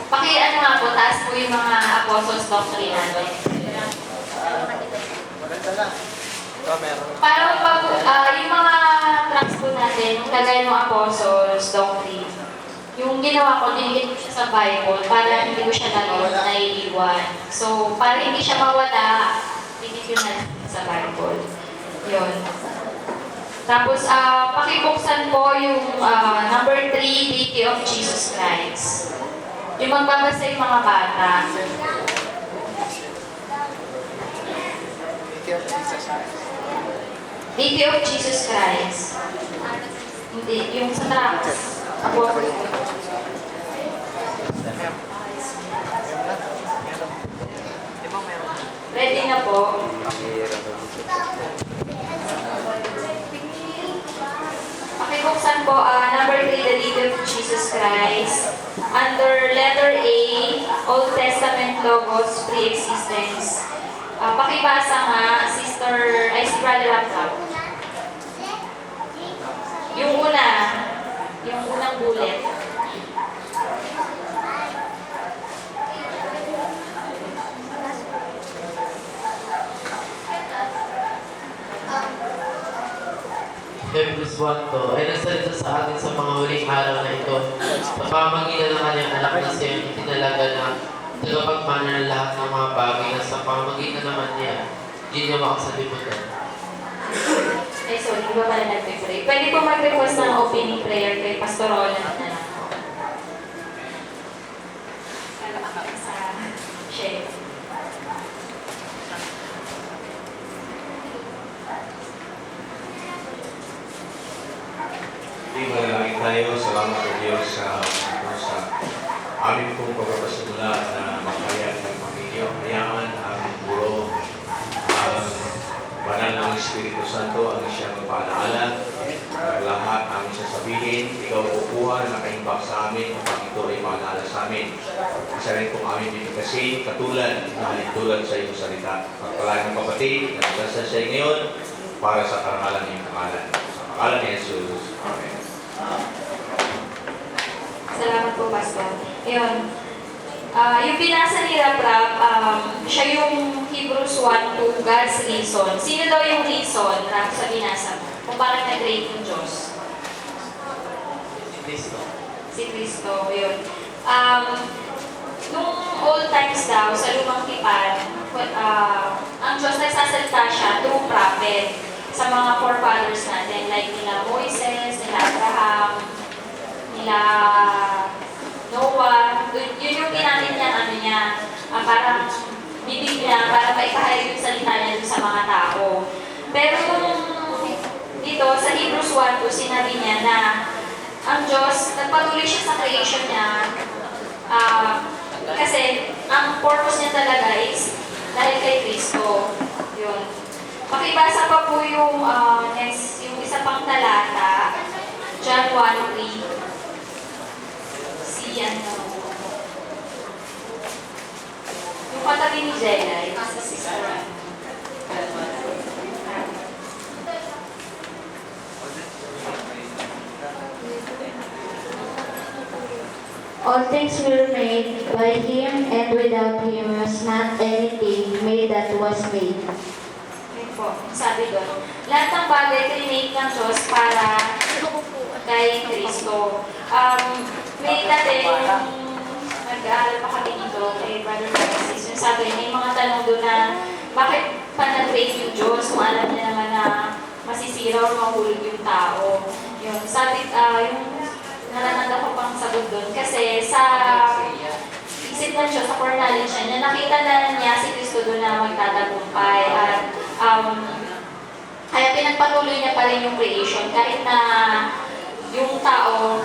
Ano nga po, taas po yung mga apostles doctrine natin. Para pag, yung mga tracks po natin, yung kagaya ng apostles doctrine, yung ginawa ko, dinigit ko siya sa Bible para hindi ko siya naiiwan. So, para hindi siya mawala, dinigit ko na sa Bible. Yun. Tapos, pakibuksan po yung number 3, deity of Jesus Christ. Yung magbabasa yung mga bata. Deity of Jesus Christ. Hindi, yung sa tracks. Ready na po. Pakibuksan po, number 3, the deity of Jesus Christ. Under letter A, Old Testament Logos, pre-existence. Pakibasa nga, si Brother Raptop. Yung unang bullet. Hebrews 1 to, ay nagsalita sa atin sa mga huling araw na ito. Sa pamamagitan ng kanyang anak na siya, itinalaga na tagapagmana ng lahat ng mga bagay na sa pamamagitan naman niya, ginawa sa limutan. Ay, sorry, hindi ba pala nag-pray? Pwede po mag-request ng opening prayer kay Pastor Roland na lang po. Sa share. Manalangin tayo, salamat sa Diyos sa amin pong pagpapasimula na magkaya ng Panginoon. Hayaan ang guro, ang banal ng Espiritu Santo, ang siyang paalaala, lahat ang sasabihin, ikaw kukuha na nakaimbak sa amin kapag ito ay paalaala sa amin. Isa rin pong amin bibigkasin, katulad na halintulad sa iyong salita. Pagpalaan ng kapatid, na nagdasal siya ngayon para sa karangalan ng iyong pangalan. Sa pangalan ni Jesus. Amen. Salamat po, Pastor. Yun. Yung binasa ni Raprap, siya yung Hebrews 1 to God's reason. Sino daw yung reason, Rap, sa binasa mo? Kung bakit nag-create yung Diyos? Kristo. Si Cristo, yun. Nung old times daw, sa lumang tipan, ang Diyos nagsasalita siya through prophet sa mga forefathers natin, like nila Moises, nila Abraham, nila Noah. Yun yung ginamit niya, parang bibig niya para maipahayag yung salita niya sa mga tao. Pero dito, sa Hebrews 1, sinabi niya na ang Diyos, nagpatuloy siya sa creation niya kasi ang purpose niya talaga is dahil kay Cristo. Yun. Pakibasa pa po yung next, yung isa pang talata, John 1:3. Yung katabi ni Jella, yung sa sister. All things were made by Him, and without Him was not anything made that was made. Yun po, sabi doon. Lahat ng bagay create ng Diyos para kay Cristo. May dati, nag-aaral pa kami dito kay Brother Francis. Yung sabi, may mga tanong doon na bakit pa nag-create yung Diyos kung alam niya naman na masisira o mahulog yung tao. Yun, sabi, yung nanananda ko pang sagot doon. Kasi sa isip ng Diyos, sa core knowledge niya, nakita na niya si Cristo doon na magtatagumpay. At kaya pinagpatuloy niya pa rin yung creation. Kahit na yung tao,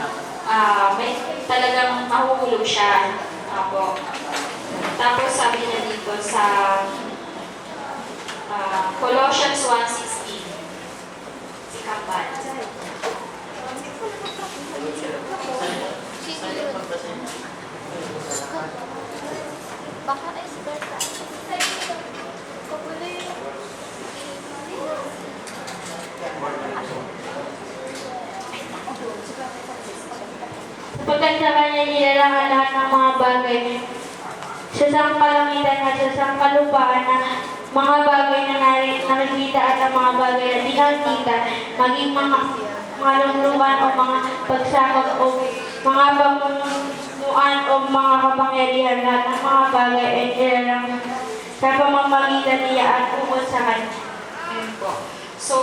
may talagang mahuhulog siya. Tapos sabi niya dito sa Colossians 1:16. Si Kapan. Baka expert Sapagkat sa kanya nilalangan lahat ng mga bagay sa sangkalangitan at sa sangkalupaan na mga bagay na nakikita at ang mga bagay na di nakikita, maging mga lumluman o mga pagsakot o mga pamunuan o mga kapangyarihan lahat ng mga bagay ay nilalang sa pamamagitan niya at ukol sa kanya. Ayun po. So,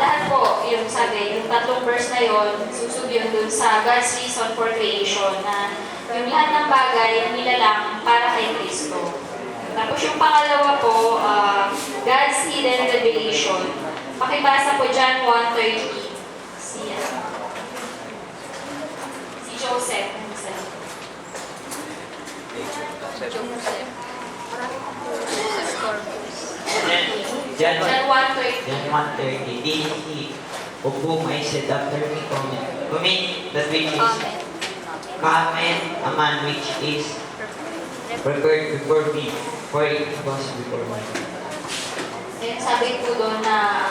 lahat po, yung sabi, yung tatlong verse na yon, susub yun dun sa God's reason for creation na yung lahat ng bagay nilalang para kay Kristo. Tapos yung pangalawa po, God's hidden revelation. Pakibasa po John 1:30. Si Joseph. John John 1:30. John 1:30. This is he of whom I said after me commit that which is command a man which is prepared before me, for it was before me. Ayun, sabi po doon na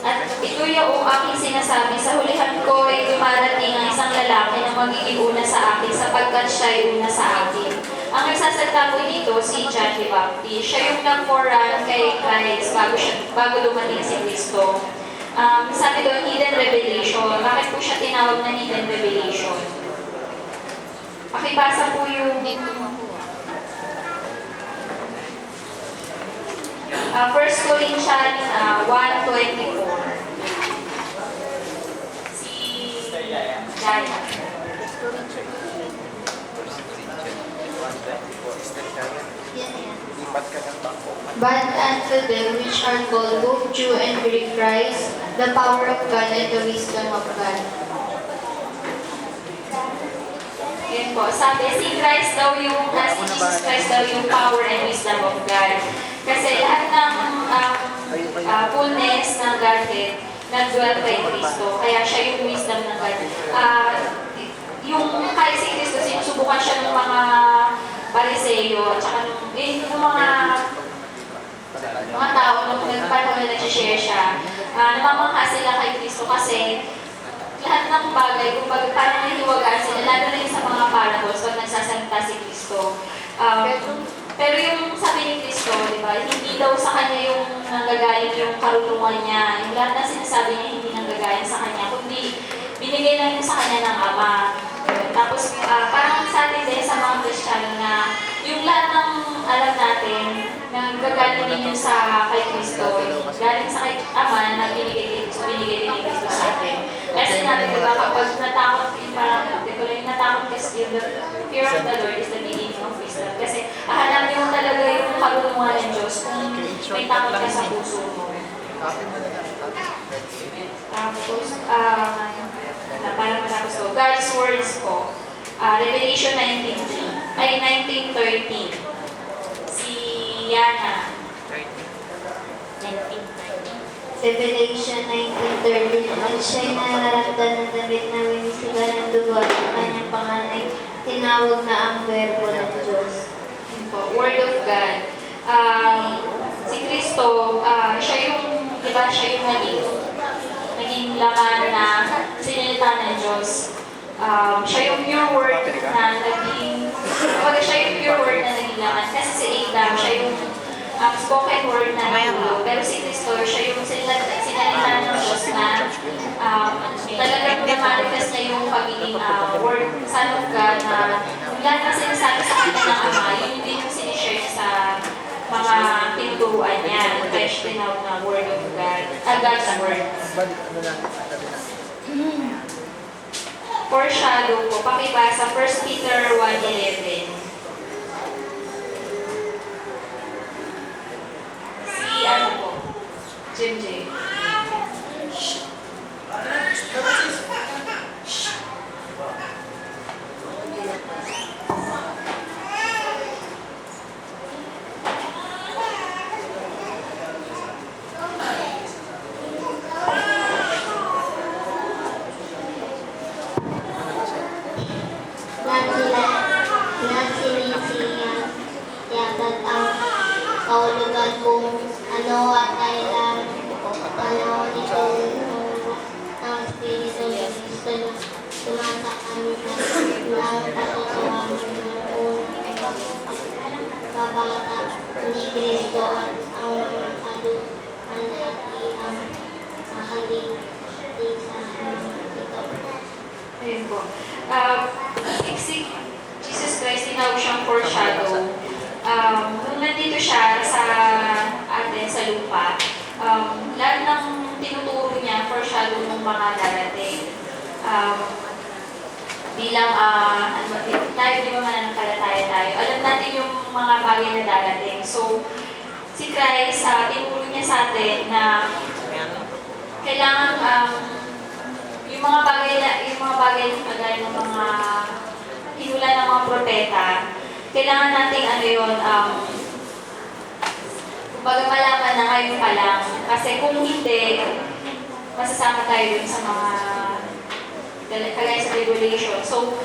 at ito yung aking sinasabi, sa hulihan ko ay dumarating ang isang lalaki na magiging una sa akin sapagkat siya ay una sa akin. Ang nagsasalita po dito, si John the Baptist. Siya yung nag-forerun kay Christ bago dumating si Kristo. Sabi doon, hidden revelation. Bakit po siya tinawag na hidden revelation? Pakibasa po yung 1 Corinthians 1:24. Si Jaya. But unto them which are called both Jew and Greek Christ, the power of God and the wisdom of God. Yun po, sabi si Christ daw yung, si Jesus Christ daw yung power and wisdom of God. Kasi lahat ng fullness ng Godhead nag-dwell kay Kristo. Kaya siya yung wisdom ng God. Yung kay si Kristo, sinusubukan siya ng mga Pariseyo at saka yung mga tao nung nagpanahon na nag-share siya. Namamangha sila kay Kristo kasi lahat ng bagay, kung parang nahiwagaan sila, lalo na yung sa mga parables pag nagsasalita si Kristo. Pero yung sabi ni Kristo, di ba, hindi daw sa kanya yung nanggagaling yung karunungan niya. Yung lahat na sinasabi niya hindi nanggagaling sa kanya, kundi binigay lang yun sa kanya ng Ama. Tapos parang sa atin din sa mga Kristiyano na yung lahat ng alam natin, nanggagaling din yun sa kay Kristo, galing sa kay Ama na binigay din ni Kristo sa atin. Kasi natin, di ba, kapag natakot, parang, di ba, yung natakot kasi the fear of the Lord is the beginning of wisdom. Kasi hanapin mo talaga yung karunungan ng Diyos kung may takot ka sa puso mo. Tapos, parang matapos ko, God's words ko, Revelation 19:13. Ay, 19:13. Si Yana. 19:13. Revelation 19:13. At siya'y nararamdan ng damit na winisiga ng dugo at ang kanyang pangalan ay tinawag na ang Verbo ng Diyos. Yun po, Word of God. Si Kristo, siya yung, di ba, siya yung naging laman na sinilita ng Diyos. Siya yung pure word na naging, kapag siya yung pure word na naging laman. Kasi si Adam, siya yung spoken word na nagulo. Pero si Kristo, siya yung sinalita ng Diyos na talagang na-manifest na yung pagiging word, Son of God, na lahat na sinasabi sa kanya ng Ama, yun din yung sinishare niya sa mga tinuturuan niya. Kaya siya tinawag na Word of God, God's Word. Foreshadow po, pakibasa 1 Peter 1:11. Si ano po? Jim J. Yagad ang kaulugan kung ano at kailan panahon ito ng Espiritu ni Cristo na tumasa kami na lahat natutuwa noon kabata ni Kristo at ang kalupan at ang mahaling sa ito. Ayun po. Si Jesus Christ, tinawag siyang foreshadow. Nung nandito siya sa atin, sa lupa, lahat ng tinuturo niya, foreshadow ng mga darating. Bilang, tayo, di ba mananampalataya tayo, alam natin yung mga bagay na darating. So, si Christ, tinuro niya sa atin na kailangan, yung mga bagay na kagaya ng mga hinula ng mga propeta, kailangan nating kumbaga malaman na ngayon pa lang. Kasi kung hindi, masasama tayo dun sa mga kagaya sa tribulation. So,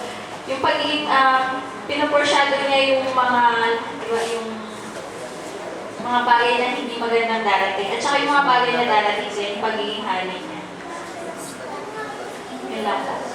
yung pagiging, pinaporshadow niya yung mga, diba, yung mga bagay na hindi magandang darating. At saka yung mga bagay na darating sa yung pagiging hari niya. Yun lang po.